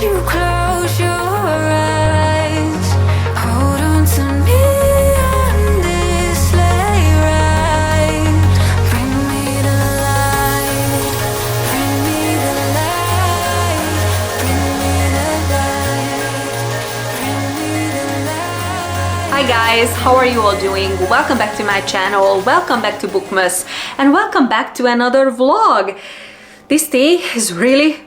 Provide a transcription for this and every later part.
you close your eyes. Hold on to me on this sleigh ride. Bring me the light. Bring me the light. Bring me the light. Bring me the light. Hi guys, how are you all doing? Welcome back to my channel, welcome back to Bookmas, and welcome back to another vlog. This tea is really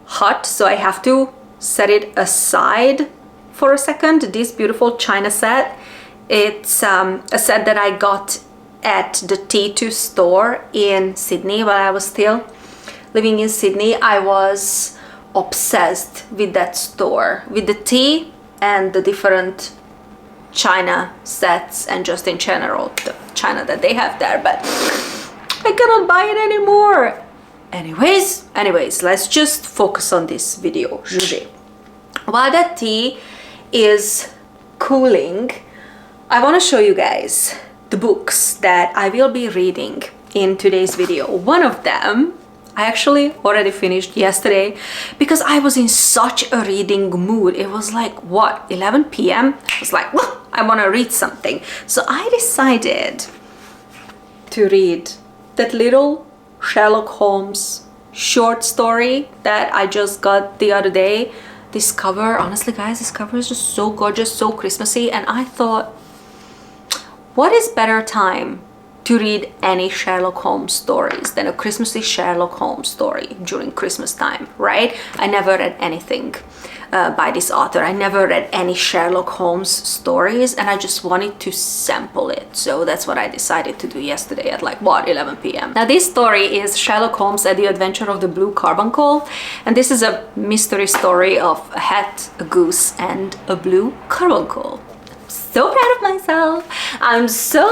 hot, so I have to set it aside for a second. This beautiful china set, it's a set that I got at the T2 store in Sydney while I was still living in Sydney. I was obsessed with that store, with the tea and the different china sets and just in general the china that they have there, but I cannot buy it anymore. Anyways, let's just focus on this video. Zsuzsi. While that tea is cooling, I want to show you guys the books that I will be reading in today's video. One of them I actually already finished yesterday because I was in such a reading mood. It was like, what, 11 p.m? I was like, I want to read something. So I decided to read that little Sherlock Holmes short story that I just got the other day. This cover, honestly guys, this cover is just so gorgeous, so Christmassy, and I thought, what is better time to read any Sherlock Holmes stories than a Christmassy Sherlock Holmes story during Christmas time, right? I never read anything by this author. I never read any Sherlock Holmes stories, and I just wanted to sample it. So that's what I decided to do yesterday at like, what, 11 p.m. Now this story is Sherlock Holmes and the Adventure of the Blue Carbuncle, and this is a mystery story of a hat, a goose, and a blue carbuncle. So proud of myself. I'm so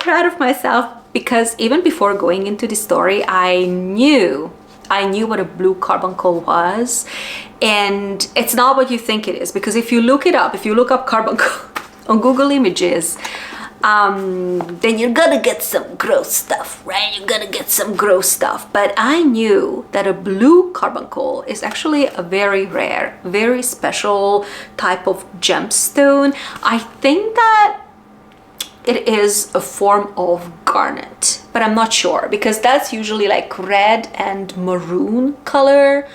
proud of myself because even before going into the story, I knew what a blue carbuncle was, and it's not what you think it is, because if you look it up, if you look up carbuncle on Google Images, then you're gonna get some gross stuff, right? You're gonna get some gross stuff. But I knew that a blue carbuncle is actually a very rare, very special type of gemstone. I think that it is a form of garnet, but I'm not sure because that's usually like red and maroon color.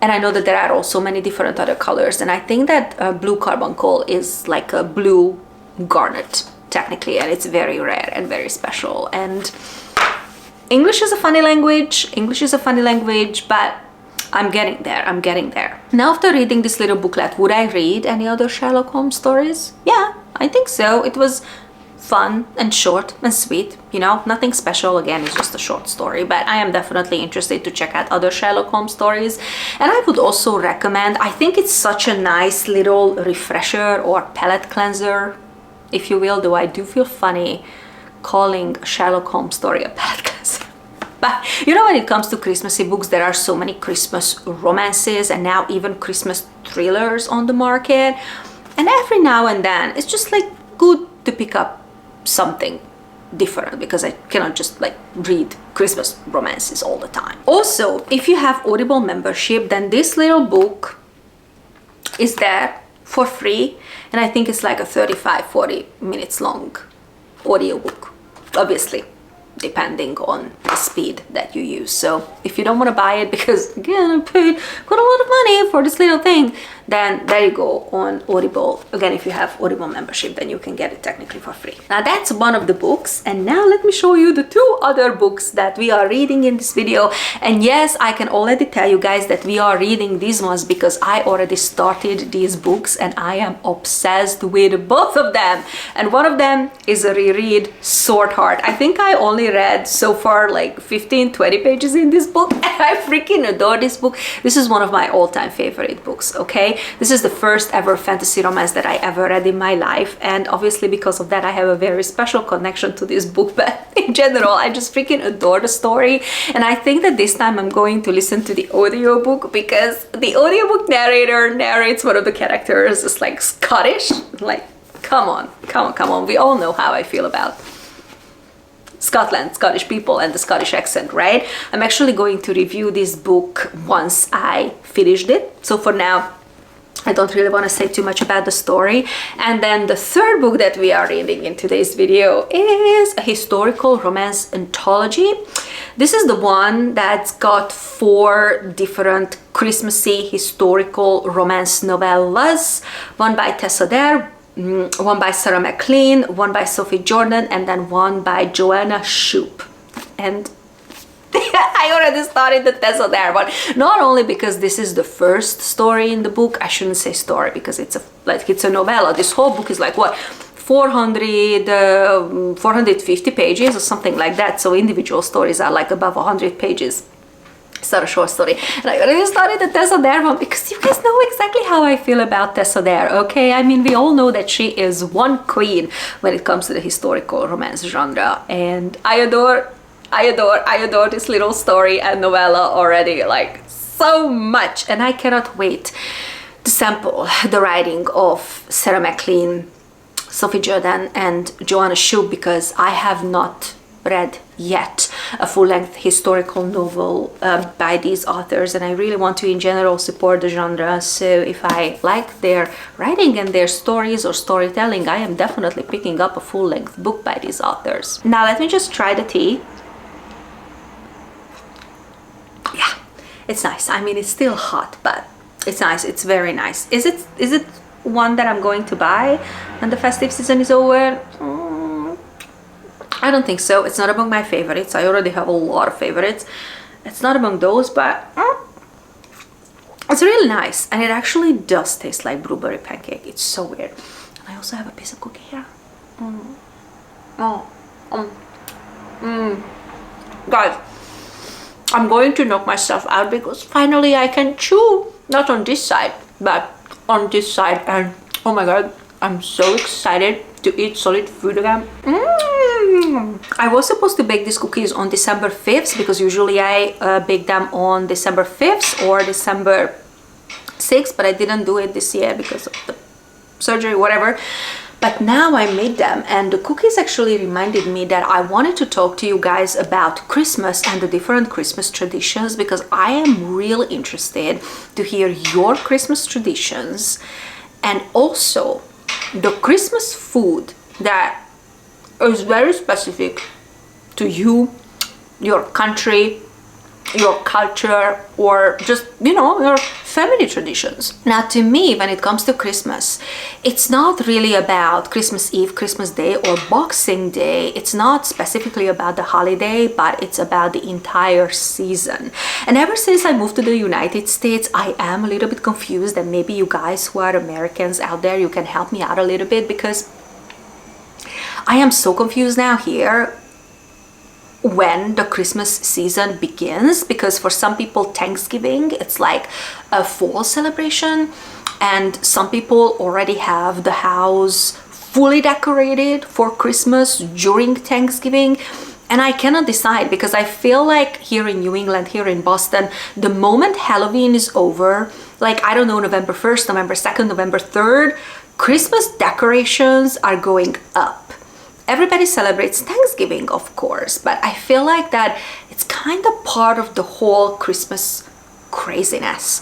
And I know that there are also many different other colors. And I think that blue carbuncle is like a blue garnet technically, and it's very rare and very special. And English is a funny language. But I'm getting there. Now, after reading this little booklet, would I read any other Sherlock Holmes stories? Yeah, I think so. It was fun and short and sweet, you know, nothing special. Again, it's just a short story, but I am definitely interested to check out other Sherlock Holmes stories. And I would also recommend, I think it's such a nice little refresher or palate cleanser, if you will, though I do feel funny calling a Sherlock Holmes story a palate cleanser. But you know, when it comes to Christmassy books, there are so many Christmas romances and now even Christmas thrillers on the market. And every now and then, it's just like good to pick up something different because I cannot just like read Christmas romances all the time. Also, if you have Audible membership, then this little book is there for free, and I think it's like a 35-40 minutes long audiobook, obviously depending on the speed that you use. So if you don't want to buy it because again I paid quite a lot of money for this little thing, then there you go on Audible. Again, if you have Audible membership, then you can get it technically for free. Now that's one of the books, and now let me show you the two other books that we are reading in this video. And yes, I can already tell you guys that we are reading these ones because I already started these books and I am obsessed with both of them. And one of them is a reread, Sword Heart. I think I only read so far like 15-20 pages in this book, and I freaking adore this book. This is one of my all-time favorite books, okay? This is the first ever fantasy romance that I ever read in my life, and obviously because of that I have a very special connection to this book. But in general, I just freaking adore the story, and I think that this time I'm going to listen to the audiobook because the audiobook narrator narrates one of the characters is like Scottish. Like, come on, we all know how I feel about Scotland, Scottish people and the Scottish accent, right? I'm actually going to review this book once I finished it. So for now, I don't really want to say too much about the story. And then the third book that we are reading in today's video is a historical romance anthology. This is the one that's got 4 different Christmassy historical romance novellas. One by Tessa Dare, one by Sarah McLean, one by Sophie Jordan, and then one by Joanna Shoup. And I already started the Tessa Dare one, not only because this is the first story in the book. I shouldn't say story because it's a novella. This whole book is like what, 450 pages or something like that. So individual stories are like above 100 pages. It's not a short story. And I already started the Tessa Dare one because you guys know exactly how I feel about Tessa Dare, okay? I mean, we all know that she is one queen when it comes to the historical romance genre, and I adore this little story and novella already, like, so much. And I cannot wait to sample the writing of Sarah McLean, Sophie Jordan, and Joanna Shoup, because I have not read yet a full-length historical novel by these authors, and I really want to in general support the genre. So if I like their writing and their stories or storytelling, I am definitely picking up a full-length book by these authors. Now let me just try the tea. Yeah, it's nice. I mean, it's still hot, but it's nice. It's very nice. Is it one that I'm going to buy when the festive season is over? I don't think so. It's not among my favorites. I already have a lot of favorites. It's not among those, but it's really nice. And it actually does taste like blueberry pancake. It's so weird. And I also have a piece of cookie here. Guys, I'm going to knock myself out because finally I can chew. Not on this side, but on this side. And oh my god, I'm so excited to eat solid food again. I was supposed to bake these cookies on December 5th because usually I bake them on December 5th or December 6th, but I didn't do it this year because of the surgery, whatever. But now I made them, and the cookies actually reminded me that I wanted to talk to you guys about Christmas and the different Christmas traditions, because I am really interested to hear your Christmas traditions and also the Christmas food that is very specific to you, your country, your culture, or just, you know, your family traditions. Now, to me, when it comes to Christmas, it's not really about Christmas Eve, Christmas Day, or Boxing Day. It's not specifically about the holiday, but it's about the entire season. And ever since I moved to the United States, I am a little bit confused, and maybe you guys who are Americans out there, you can help me out a little bit, because I am so confused now here when the Christmas season begins, because for some people Thanksgiving, it's like a fall celebration, and some people already have the house fully decorated for Christmas during Thanksgiving. And I cannot decide, because I feel like here in New England, here in Boston, the moment Halloween is over, like, I don't know, November 1st, November 2nd, November 3rd, Christmas decorations are going up. Everybody celebrates Thanksgiving, of course, but I feel like that it's kind of part of the whole Christmas craziness.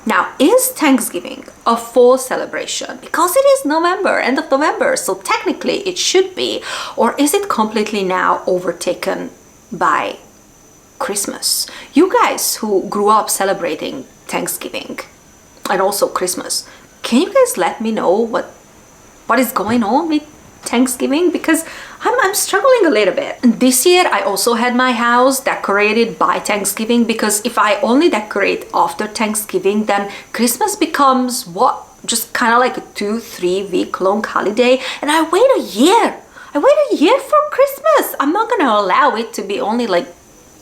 Now, is Thanksgiving a fall celebration? Because it is November, end of November, so technically it should be. Or is it completely now overtaken by Christmas? You guys who grew up celebrating Thanksgiving and also Christmas, can you guys let me know what is going on with Thanksgiving? Because I'm struggling a little bit. This year I also had my house decorated by Thanksgiving, because if I only decorate after Thanksgiving, then Christmas becomes what? Just kind of like a 2-3 week long holiday, and I wait a year. I wait a year for Christmas. I'm not gonna allow it to be only like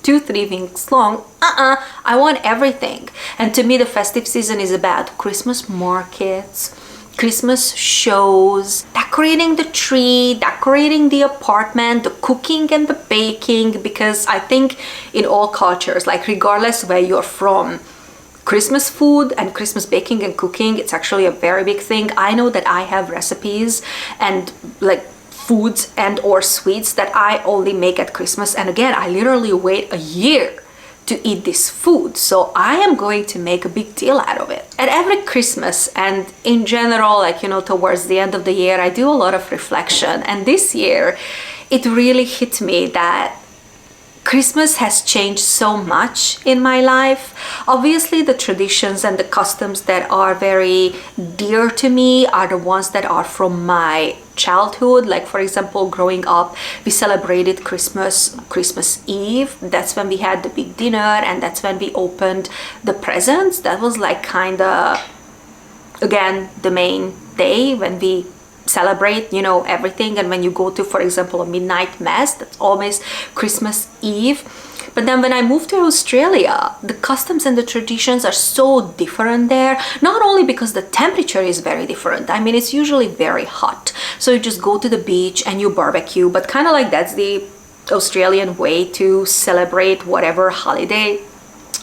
2-3 weeks long. I want everything. And to me, the festive season is about Christmas markets, Christmas shows, decorating the tree, decorating the apartment, the cooking and the baking, because I think in all cultures, like regardless where you're from, Christmas food and Christmas baking and cooking, it's actually a very big thing. I know that I have recipes and like foods and or sweets that I only make at Christmas. And again, I literally wait a year to eat this food, so I am going to make a big deal out of it. At every Christmas and in general, like, you know, towards the end of the year, I do a lot of reflection, and this year it really hit me that Christmas has changed so much in my life. Obviously, the traditions and the customs that are very dear to me are the ones that are from my childhood. Like, for example, growing up, we celebrated Christmas Eve. That's when we had the big dinner, and that's when we opened the presents. That was like kind of, again, the main day when we celebrate, you know, everything. And when you go to, for example, a midnight mass, that's always Christmas Eve. But then when I moved to Australia, the customs and the traditions are so different there, not only because the temperature is very different. I mean, it's usually very hot, so you just go to the beach and you barbecue, but kind of like that's the Australian way to celebrate whatever holiday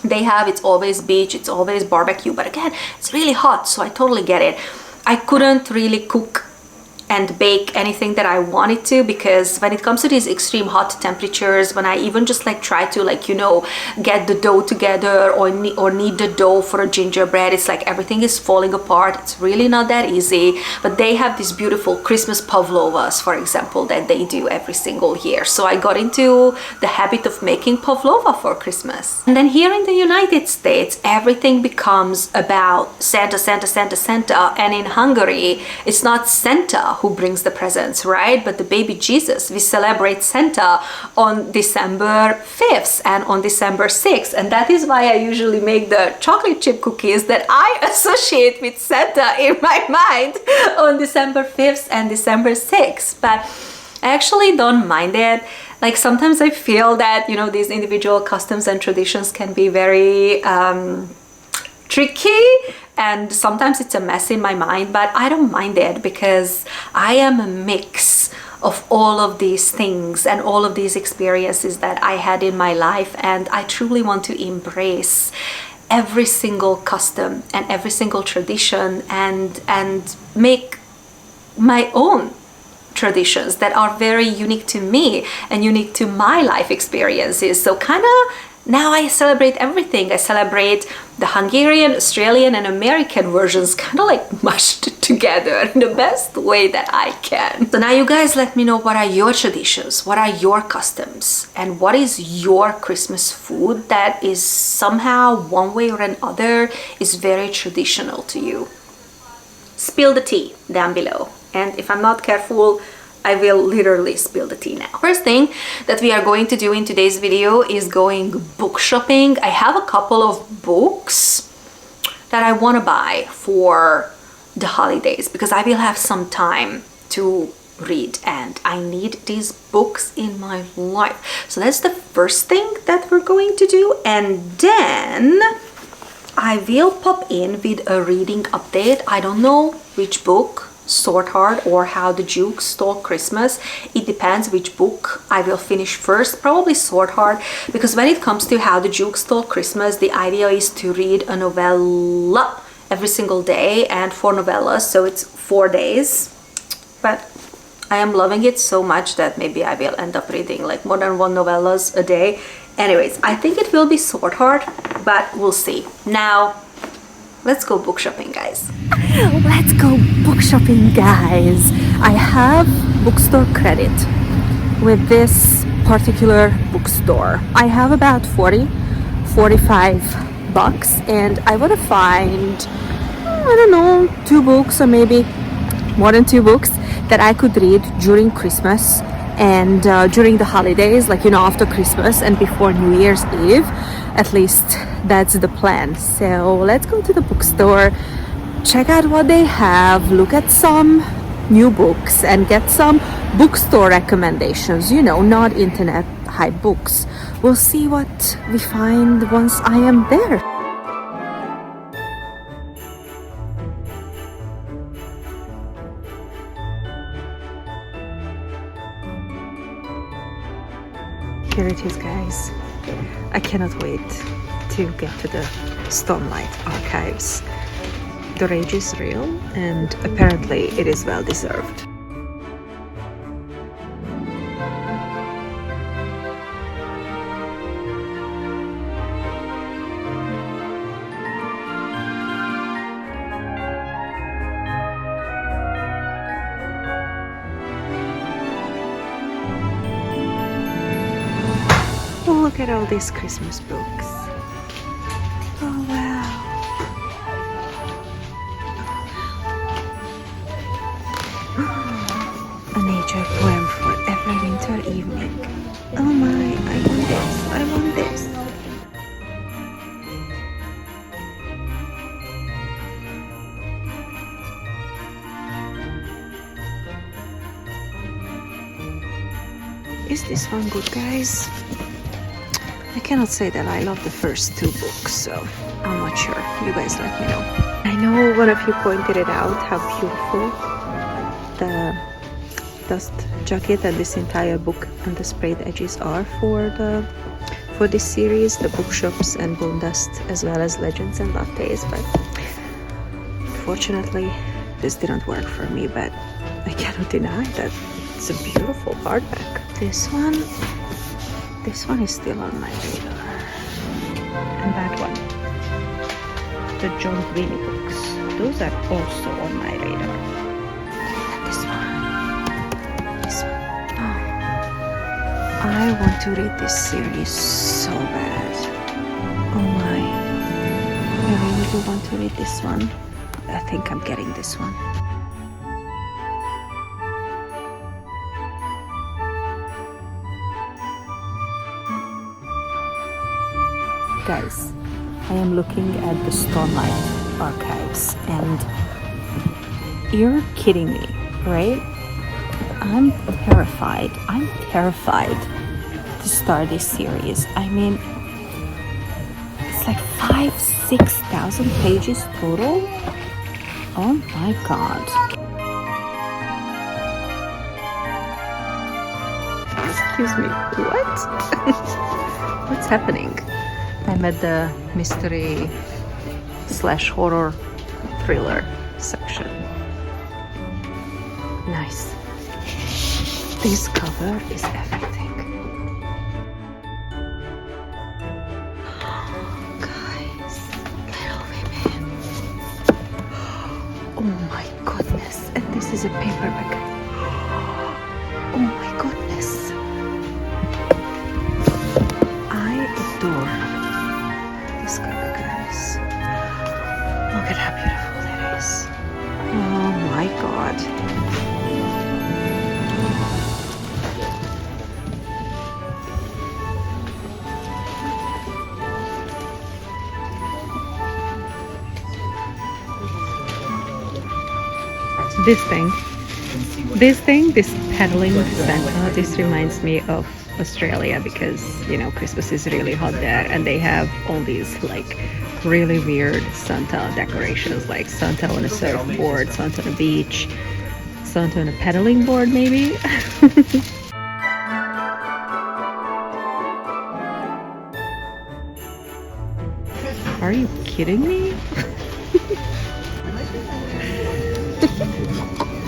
they have. It's always beach, it's always barbecue, but again, it's really hot, so I totally get it. I couldn't really cook and bake anything that I wanted to, because when it comes to these extreme hot temperatures, when I even just like try to, like, you know, get the dough together or knead the dough for a gingerbread, it's like everything is falling apart. It's really not that easy. But they have these beautiful Christmas pavlovas, for example, that they do every single year. So I got into the habit of making pavlova for Christmas. And then here in the United States, everything becomes about Santa, Santa, Santa, Santa. And in Hungary, it's not Santa who brings the presents, right? But the baby Jesus. We celebrate Santa on December 5th and on December 6th. And that is why I usually make the chocolate chip cookies that I associate with Santa in my mind on December 5th and December 6th. But I actually don't mind it. Like, sometimes I feel that, you know, these individual customs and traditions can be very tricky, and sometimes it's a mess in my mind, but I don't mind it, because I am a mix of all of these things and all of these experiences that I had in my life, and I truly want to embrace every single custom and every single tradition and make my own traditions that are very unique to me and unique to my life experiences. So kind of now I celebrate everything. I celebrate the Hungarian, Australian, and American versions kind of like mushed together in the best way that I can. So now you guys let me know, what are your traditions? What are your customs? And what is your Christmas food that is somehow, one way or another, is very traditional to you? Spill the tea down below. And if I'm not careful, I will literally spill the tea now. First thing that we are going to do in today's video is going book shopping. I have a couple of books that I want to buy for the holidays, because I will have some time to read and I need these books in my life. So that's the first thing that we're going to do. And then I will pop in with a reading update. I don't know which book, Sword Hard or How the Duke Stole Christmas. It depends which book I will finish first. Probably Sword Hard, because when it comes to How the Duke Stole Christmas, the idea is to read a novella every single day, and 4 novellas, so it's 4 days. But I am loving it so much that maybe I will end up reading like more than 1 novellas a day. Anyways, I think it will be Sword Hard, but we'll see. Now let's go book shopping, guys. Let's go book shopping, guys. I have bookstore credit with this particular bookstore. I have about 45 bucks, and I want to find, I don't know, 2 books or maybe more than 2 books that I could read during Christmas and during the holidays, like, you know, after Christmas and before New Year's Eve. At least that's the plan. So let's go to the bookstore, check out what they have, look at some new books and get some bookstore recommendations, you know, not internet hype books. We'll see what we find once I am there. Here it is, guys. I cannot wait to get to the Stormlight archives. The rage is real, and apparently it is well deserved. Look at all these Christmas books. Oh wow. A nature poem for every winter evening. Oh my, I want this, I want this. Is this one good, guys? I cannot say that I love the first two books, so I'm not sure. You guys let me know. I know one of you pointed it out, how beautiful the dust jacket and this entire book and the sprayed edges are for this series, the bookshops and bone dust, as well as legends and lattes, but unfortunately this didn't work for me, but I cannot deny that it's a beautiful hardback. This one is still on my radar. And that one, the John Green books, those are also on my radar. And this one. Oh, I want to read this series so bad. Oh my, I really do want to read this one. I think I'm getting this one. Guys, I am looking at the Stormlight archives and you're kidding me, right? I'm terrified to start this series. I mean, it's like 6,000 pages total. Oh my god. Excuse me, what? What's happening? I'm at the mystery/horror thriller section. Nice. This cover is everything. Guys, Little Women. Oh my goodness. And this is a paperback. Oh my goodness. I adore this cover, guys. Look at how beautiful that is. Oh my god. This pedaling Santa, this reminds me of Australia because, you know, Christmas is really hot there and they have all these like really weird Santa decorations, like Santa on a surfboard, Santa on a beach, Santa on a pedaling board maybe. Are you kidding me?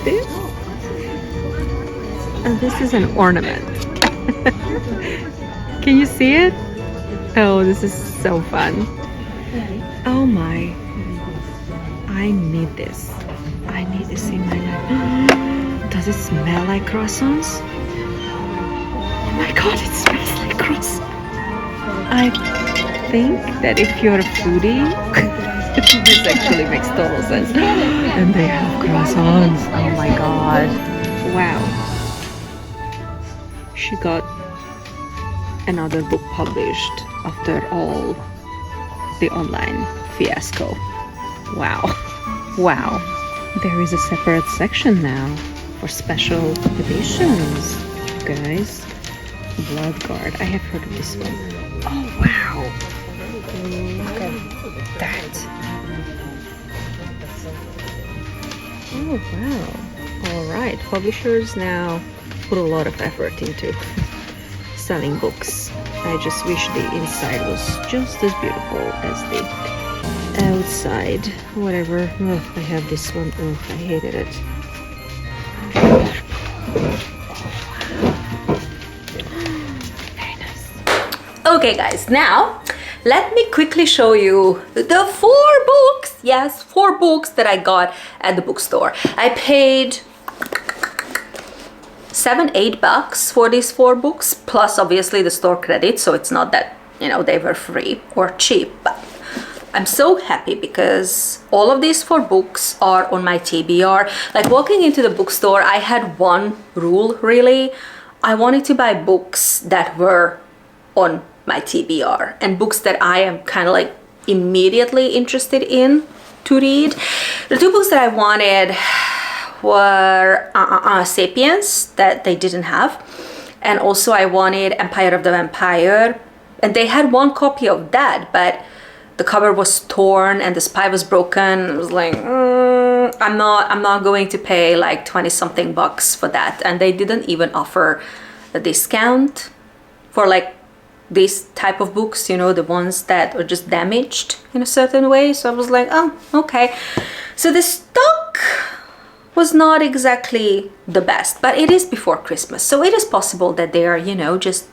This? And this is an ornament. Can you see it? Oh, this is so fun. Oh my. I need this. I need this in my life. Does it smell like croissants? Oh my god, it smells like croissants. I think that if you're a foodie, this actually makes total sense. And they have croissants. Oh my god. Wow. She got another book published after all the online fiasco. Wow. Wow. There is a separate section now for special editions, guys. Bloodguard. I have heard of this one. Oh wow. Look at that. Oh wow. Alright, publishers now put a lot of effort into selling books. I just wish the inside was just as beautiful as the outside. Whatever. Oh, I have this one. Oh, I hated it. Very nice. Okay guys, now let me quickly show you the 4 books. Yes, 4 books that I got at the bookstore. I paid $7-8 for these 4 books, plus obviously the store credit, so it's not that, you know, they were free or cheap. But I'm so happy because all of these 4 books are on my TBR. Like, walking into the bookstore, I had one rule really. I wanted to buy books that were on my TBR and books that I am kind of like immediately interested in to read. The 2 books that I wanted were Sapiens, that they didn't have, and also I wanted Empire of the Vampire, and they had 1 copy of that, but the cover was torn and the spine was broken. I was like, I'm not going to pay like 20 something bucks for that. And they didn't even offer a discount for like this type of books, you know, the ones that are just damaged in a certain way. So I was like, oh, okay. So the stock was not exactly the best, but it is before Christmas, so it is possible that they are, you know, just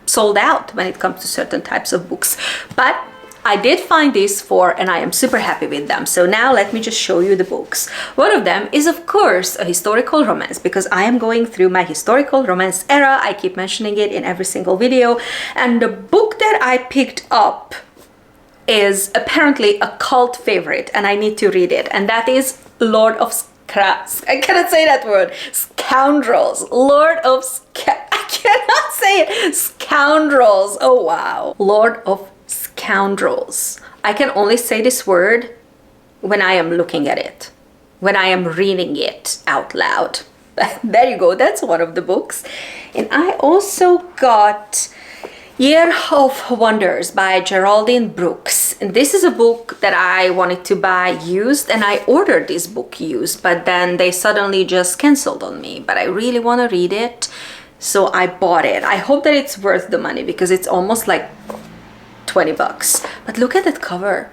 sold out when it comes to certain types of books. But I did find these 4 and I am super happy with them. So now let me just show you the books. One of them is of course a historical romance, because I am going through my historical romance era. I keep mentioning it in every single video. And the book that I picked up is apparently a cult favorite and I need to read it. And that is Lord of I cannot say that word. Scoundrels. I cannot say it. Scoundrels. Oh wow. Lord of Scoundrels. I can only say this word when I am looking at it, when I am reading it out loud. There you go, that's one of the books. And I also got Year of Wonders by Geraldine Brooks. And this is a book that I wanted to buy used, and I ordered this book used, but then they suddenly just canceled on me. But I really want to read it, so I bought it. I hope that it's worth the money because it's almost like 20 bucks. But look at that cover.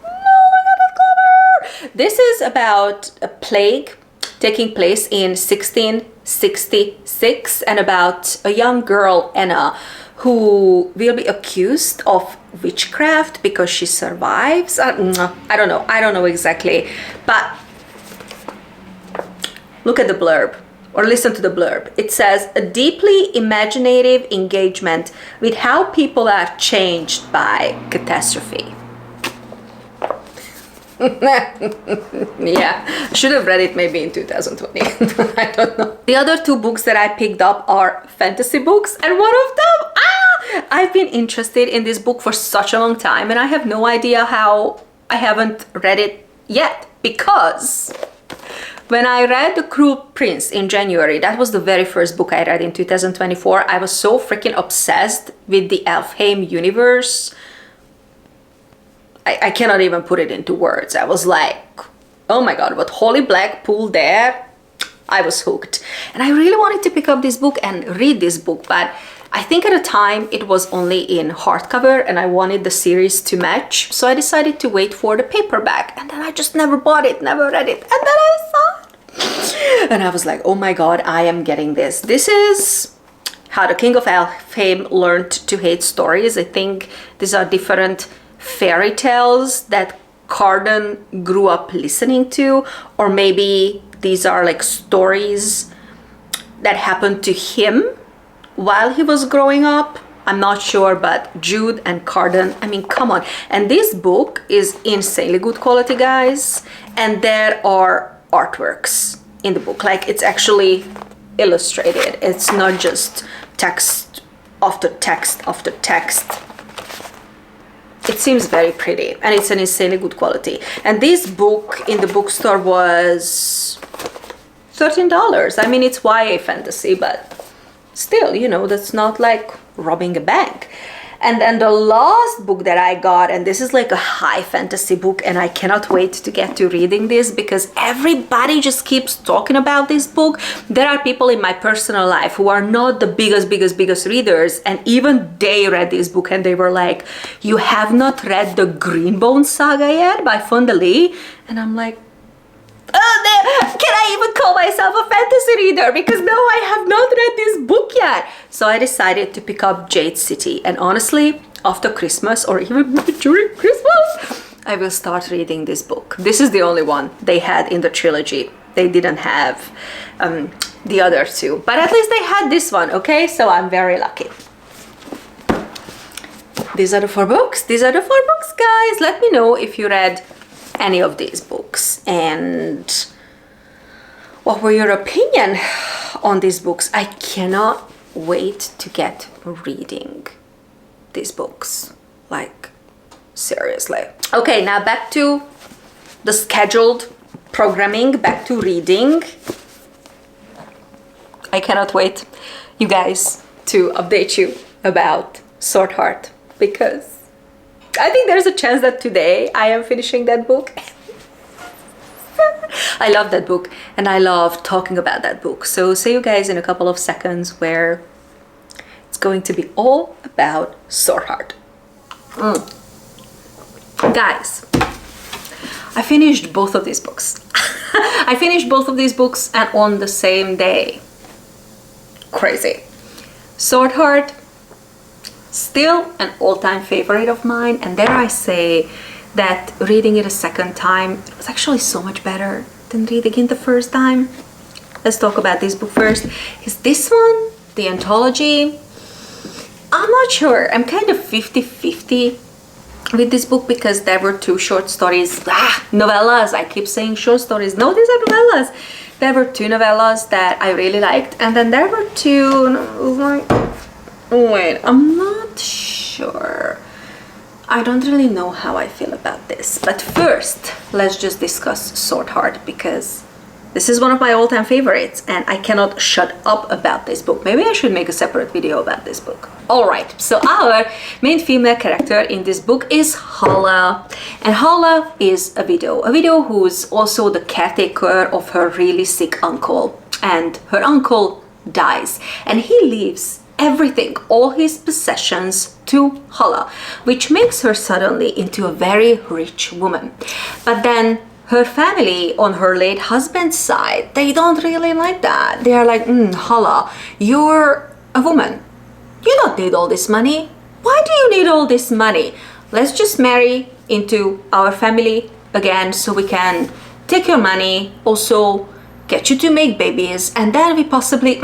No, look at that cover. This is about a plague taking place in 1666 and about a young girl, Anna, who will be accused of witchcraft because she survives. I don't know exactly, but look at the blurb, or listen to the blurb. It says, a deeply imaginative engagement with how people are changed by catastrophe. Yeah, I should have read it maybe in 2020. I don't know. The other 2 books that I picked up are fantasy books, and one of them, I've been interested in this book for such a long time, and I have no idea how I haven't read it yet, because when I read The Cruel Prince in January, that was the very first book I read in 2024. I was so freaking obsessed with the Elfheim universe. I cannot even put it into words. I was like, oh my god, what Holly Black pulled there. I was hooked. And I really wanted to pick up this book and read this book, but I think at the time it was only in hardcover and I wanted the series to match. So I decided to wait for the paperback, and then I just never bought it, never read it. And then I saw it. And I was like, oh my god, I am getting this. This is How the King of Elfheim Learned to Hate Stories. I think these are different fairy tales that Carden grew up listening to, or maybe these are like stories that happened to him while he was growing up. I'm not sure, but Jude and Carden, I mean, come on. And this book is insanely good quality, guys, and there are artworks in the book. Like, it's actually illustrated. It's not just text after text after text. It seems very pretty, and it's an insanely good quality. And this book in the bookstore was $13. I mean, it's YA fantasy, but still, you know, that's not like robbing a bank. And then the last book that I got, and this is like a high fantasy book, and I cannot wait to get to reading this because everybody just keeps talking about this book. There are people in my personal life who are not the biggest readers, and even they read this book and they were like, you have not read the Greenbone Saga yet by Fonda Lee? And I'm like, can I even call myself a fantasy reader? Because no, I have not read this book yet. So I decided to pick up Jade City, and honestly, after Christmas or even during Christmas, I will start reading this book. This is the only one they had in the trilogy. They didn't have the other two, but at least they had this one, okay? So I'm very lucky. These are the 4 books. These are the 4 books, guys. Let me know if you read any of these books and what were your opinion on these books. I cannot wait to get reading these books, like seriously. Okay, now back to the scheduled programming, back to reading. I cannot wait, you guys, to update you about Sword Heart, because I think there's a chance that today I am finishing that book. I love that book and I love talking about that book. So see you guys in a couple of seconds where it's going to be all about Sword Heart. Guys, I finished both of these books. I finished both of these books and on the same day. Crazy. Sword Heart, still an all-time favorite of mine, and dare I say that reading it a second time was actually so much better than reading it the first time. Let's talk about this book first. Is this one, the anthology? I'm not sure. I'm kind of 50-50 with this book because there were 2 short stories, novellas. I keep saying short stories. No, these are novellas. There were 2 novellas that I really liked, and then there were 2. Wait, I'm not sure. I don't really know how I feel about this. But first, let's just discuss Sword Heart because this is one of my all-time favorites and I cannot shut up about this book. Maybe I should make a separate video about this book. Alright, so our main female character in this book is Hala. And Hala is a widow who's also the caretaker of her really sick uncle. And her uncle dies and he leaves everything, all his possessions, to Hala, which makes her suddenly into a very rich woman. But then her family on her late husband's side, they don't really like that. They are like, Hala, you're a woman. You don't need all this money. Why do you need all this money? Let's just marry into our family again so we can take your money, also get you to make babies, and then we possibly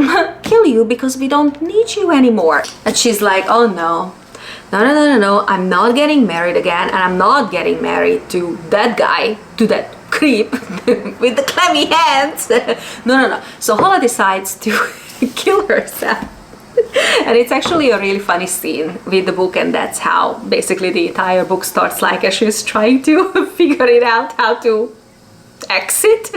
kill you because we don't need you anymore. And she's like, oh no, I'm not getting married again, and I'm not getting married to that guy, to that creep with the clammy hands. No. So Hala decides to kill herself. And it's actually a really funny scene with the book, and that's how basically the entire book starts, like as she's trying to figure it out how to exit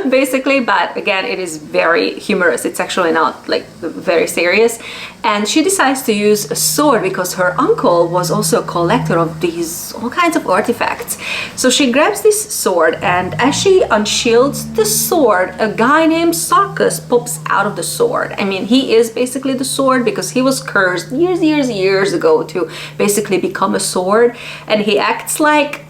basically. But again, it is very humorous. It's actually not like very serious. And she decides to use a sword because her uncle was also a collector of these all kinds of artifacts. So she grabs this sword, and as she unshields the sword, a guy named Sarkis pops out of the sword. I mean, he is basically the sword because he was cursed years ago to basically become a sword, and he acts like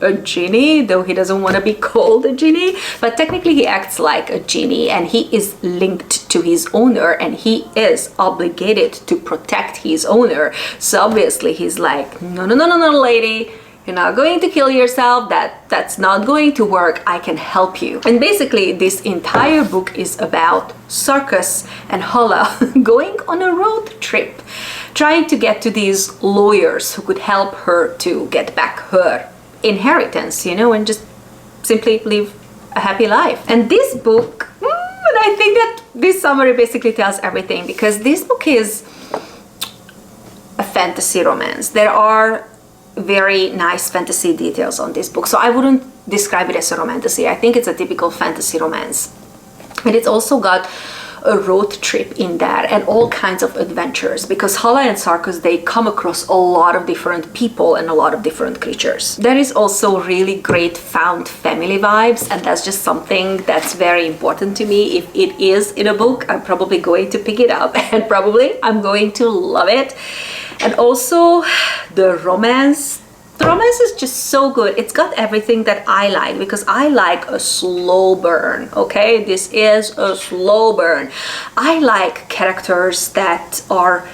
a genie, though he doesn't want to be called a genie, but technically he acts like a genie, and he is linked to his owner, and he is obligated to protect his owner. So obviously he's like, no, lady, you're not going to kill yourself. That's not going to work. I can help you. And basically this entire book is about Sarkis and Hala going on a road trip, trying to get to these lawyers who could help her to get back her inheritance, you know, and just simply live a happy life. And this book, I think that this summary basically tells everything, because this book is a fantasy romance. There are very nice fantasy details on this book, so I wouldn't describe it as a romantasy. I think it's a typical fantasy romance. And it's also got a road trip in there and all kinds of adventures, because Hala and Sarkis, they come across a lot of different people and a lot of different creatures. There is also really great found family vibes, and that's just something that's very important to me. If it is in a book, I'm probably going to pick it up and probably I'm going to love it. And also the romance is just so good. It's got everything that I like, because I like a slow burn, okay? This is a slow burn. I like characters that are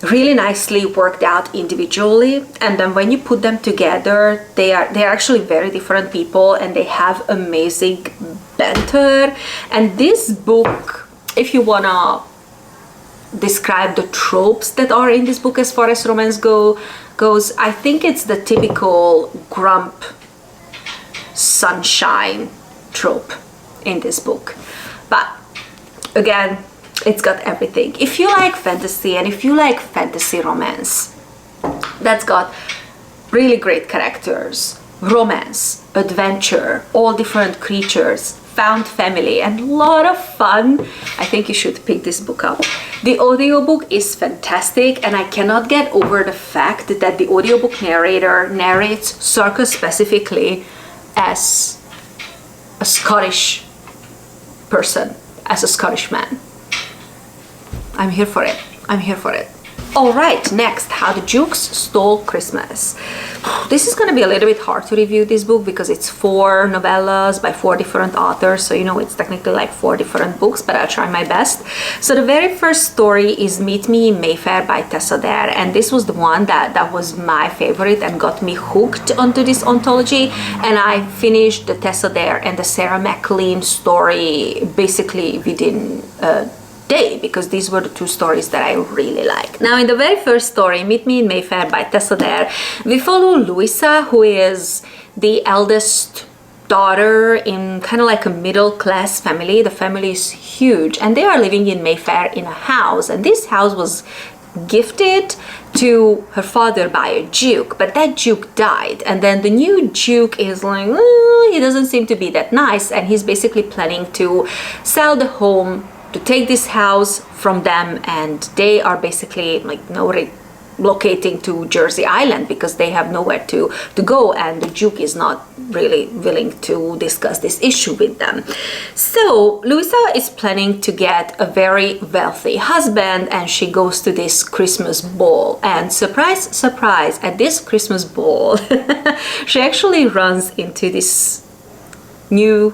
really nicely worked out individually, and then when you put them together, they are actually very different people, and they have amazing banter. And this book if you wanna describe the tropes that are in this book as far as romance goes, I think it's the typical grump sunshine trope in this book. But again, it's got everything. If you like fantasy and if you like fantasy romance that's got really great characters, romance, adventure, all different creatures, found family, and a lot of fun, I think you should pick this book up. The audiobook is fantastic, and I cannot get over the fact that the audiobook narrator narrates circus specifically as a Scottish person, as a Scottish man. I'm here for it. I'm here for it. All right, next, How the Jukes Stole Christmas. This is going to be a little bit hard to review this book because it's 4 novellas by 4 different authors. So, you know, it's technically like 4 different books, but I'll try my best. So the very first story is Meet Me in Mayfair by Tessa Dare. And this was the one that was my favorite and got me hooked onto this anthology. And I finished the Tessa Dare and the Sarah McLean story basically within day, because these were the 2 stories that I really like. Now, in the very first story, Meet Me in Mayfair by Tessa Dare, we follow Louisa, who is the eldest daughter in kind of like a middle-class family. The family is huge, and they are living in Mayfair in a house, and this house was gifted to her father by a duke, but that duke died, and then the new duke is like, he doesn't seem to be that nice, and he's basically planning to sell the home, to take this house from them, and they are basically like relocating to Jersey Island because they have nowhere to go, and the Duke is not really willing to discuss this issue with them. So Louisa is planning to get a very wealthy husband, and she goes to this Christmas ball, and surprise, surprise, at this Christmas ball she actually runs into this new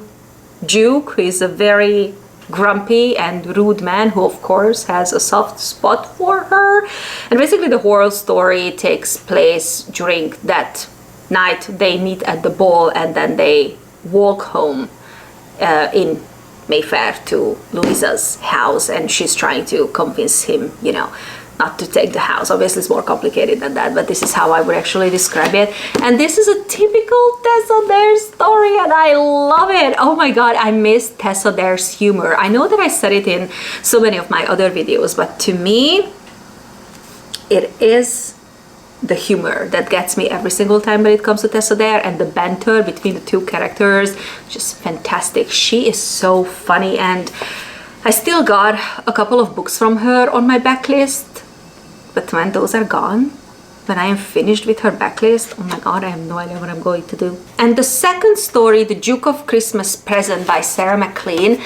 Duke, who is a very grumpy and rude man who of course has a soft spot for her. And basically the whole story takes place during that night. They meet at the ball and then they walk home in Mayfair to Louisa's house, and she's trying to convince him, you know, not to take the house. Obviously it's more complicated than that, but this is how I would actually describe it. And this is a typical Tessa Dare story, and I love it. Oh my god, I miss Tessa Dare's humor. I know that I said it in so many of my other videos, but to me it is the humor that gets me every single time when it comes to Tessa Dare, and the banter between the 2 characters, just fantastic. She is so funny, and I still got a couple of books from her on my backlist, but when those are gone, when I am finished with her backlist, oh my god, I have no idea what I'm going to do. And the second story, The Duke of Christmas Present by Sarah McLean,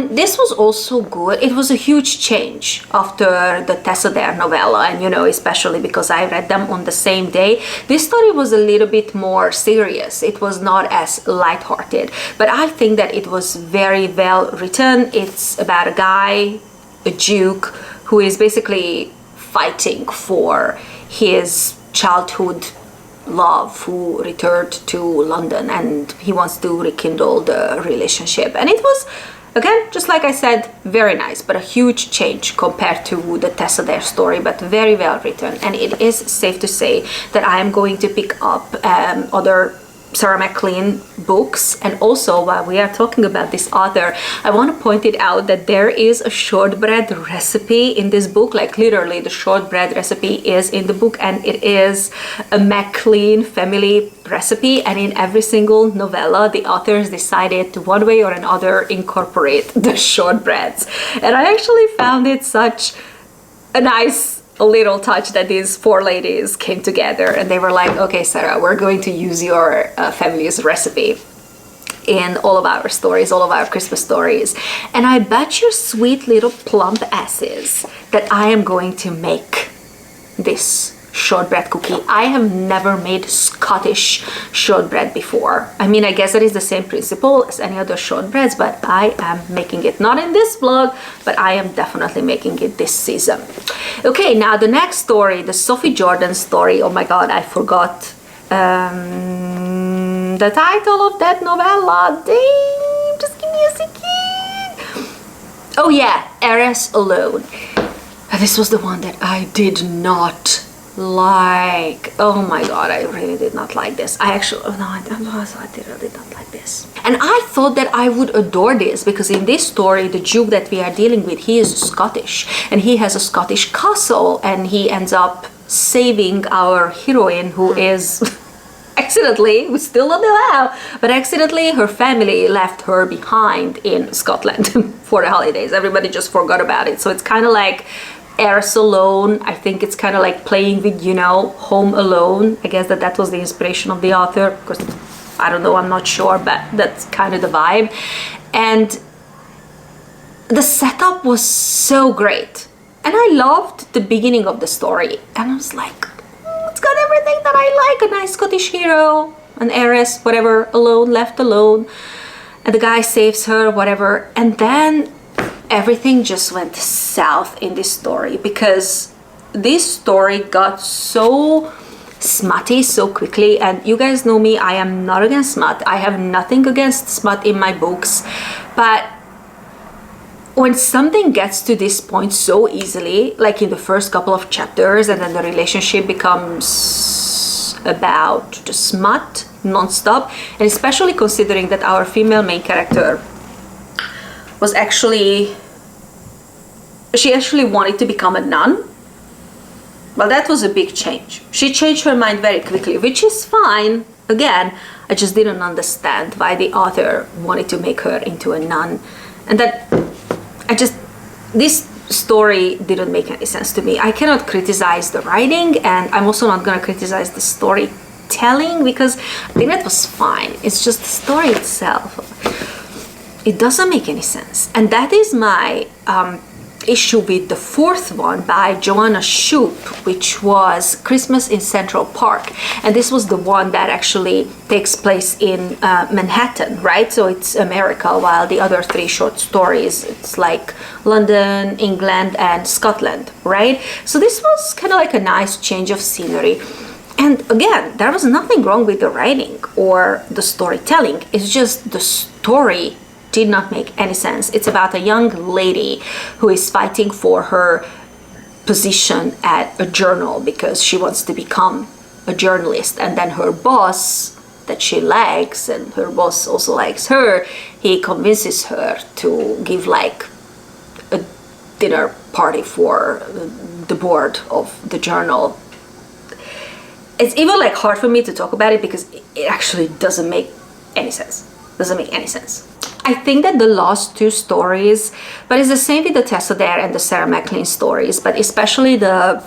this was also good. It was a huge change after the Tessa Dare novella, and you know, especially because I read them on the same day. This story was a little bit more serious. It was not as lighthearted, but I think that it was very well written. It's about a guy, a duke, who is basically fighting for his childhood love who returned to London, and he wants to rekindle the relationship. And it was, again, just like I said, very nice, but a huge change compared to the Tessa Dare story, but very well written. And it is safe to say that I am going to pick up other Sarah McLean books. And also, while we are talking about this author, I want to point it out that there is a shortbread recipe in this book. Like literally the shortbread recipe is in the book, and it is a McLean family recipe, and in every single novella the authors decided to one way or another incorporate the shortbreads. And I actually found it such a nice little touch that these 4 ladies came together and they were like, okay Sarah, we're going to use your family's recipe in all of our stories, all of our Christmas stories. And I bet your sweet little plump asses that I am going to make this shortbread cookie. I have never made Scottish shortbread before. I mean, I guess that is the same principle as any other shortbreads, but I am making it not in this vlog, but I am definitely making it this season. Okay, now the next story, the Sophie Jordan story. Oh my god, I forgot the title of that novella. Damn, just give me a second. Oh yeah, Heiress Alone. This was the one that I did not like. Oh my god, I really did not like this. I really did not like this. And I thought that I would adore this because in this story, the Duke that we are dealing with, he is Scottish and he has a Scottish castle and he ends up saving our heroine who is accidentally, we still don't know how, but accidentally her family left her behind in Scotland for the holidays. Everybody just forgot about it. So it's kind of like Heiress Alone. I think it's kind of like playing with, you know, Home Alone. I guess that was the inspiration of the author, because I don't know, I'm not sure, but that's kind of the vibe. And the setup was so great. And I loved the beginning of the story. And I was like, it's got everything that I like. A nice Scottish hero, an heiress, whatever, alone, left alone. And the guy saves her, whatever. And then everything just went south in this story because this story got so smutty so quickly. And you guys know me, I am not against smut. I have nothing against smut in my books. But when something gets to this point so easily, like in the first couple of chapters, and then the relationship becomes about the smut non-stop, and especially considering that our female main character was she actually wanted to become a nun. Well, that was a big change. She changed her mind very quickly, which is fine. Again, I just didn't understand why the author wanted to make her into a nun. And that this story didn't make any sense to me. I cannot criticize the writing, and I'm also not going to criticize the storytelling because I think that was fine. It's just the story itself. It doesn't make any sense. And that is my issue with the fourth one by Joanna Shupe, which was Christmas in Central Park. And this was the one that actually takes place in Manhattan, right? So it's America, while the other three short stories, it's like London, England, and Scotland, right? So this was kind of like a nice change of scenery. And again, there was nothing wrong with the writing or the storytelling. It's just the story did not make any sense. It's about a young lady who is fighting for her position at a journal because she wants to become a journalist, and then her boss that she likes, and her boss also likes her, he convinces her to give like a dinner party for the board of the journal. It's even like hard for me to talk about it because it actually doesn't make any sense. I think that the last two stories, but it's the same with the Tessa Dare and the Sarah McLean stories, but especially the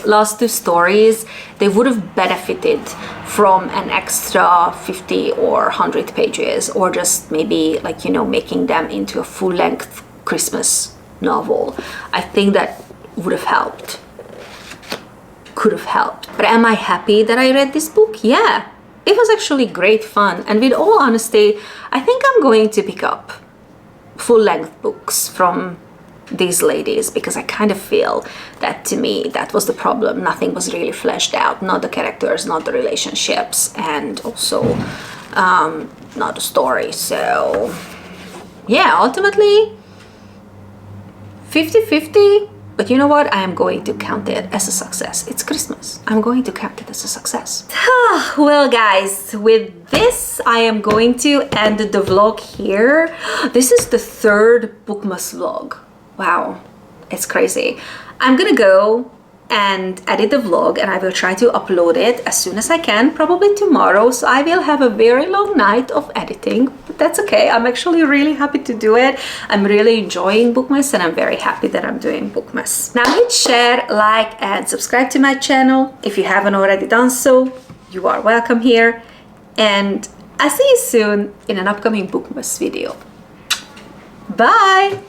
last two stories, they would have benefited from an extra 50 or 100 pages, or just maybe like, you know, making them into a full-length Christmas novel. I think that would have helped. Could have helped. But am I happy that I read this book? Yeah. It was actually great fun, and with all honesty, I think I'm going to pick up full-length books from these ladies because I kind of feel that, to me, that was the problem. Nothing was really fleshed out, not the characters, not the relationships, and also not the story. So yeah, ultimately 50-50. But you know what? I am going to count it as a success. It's Christmas. I'm going to count it as a success. Well, guys, with this, I am going to end the vlog here. This is the third bookmas vlog. Wow, it's crazy. I'm gonna go and edit the vlog, and I will try to upload it as soon as I can, probably tomorrow. So I will have a very long night of editing, but that's okay. I'm actually really happy to do it. I'm really enjoying bookmas, and I'm very happy that I'm doing bookmas. Now hit share, like, and subscribe to my channel. If you haven't already done so, you are welcome here. And I'll see you soon in an upcoming bookmas video. Bye!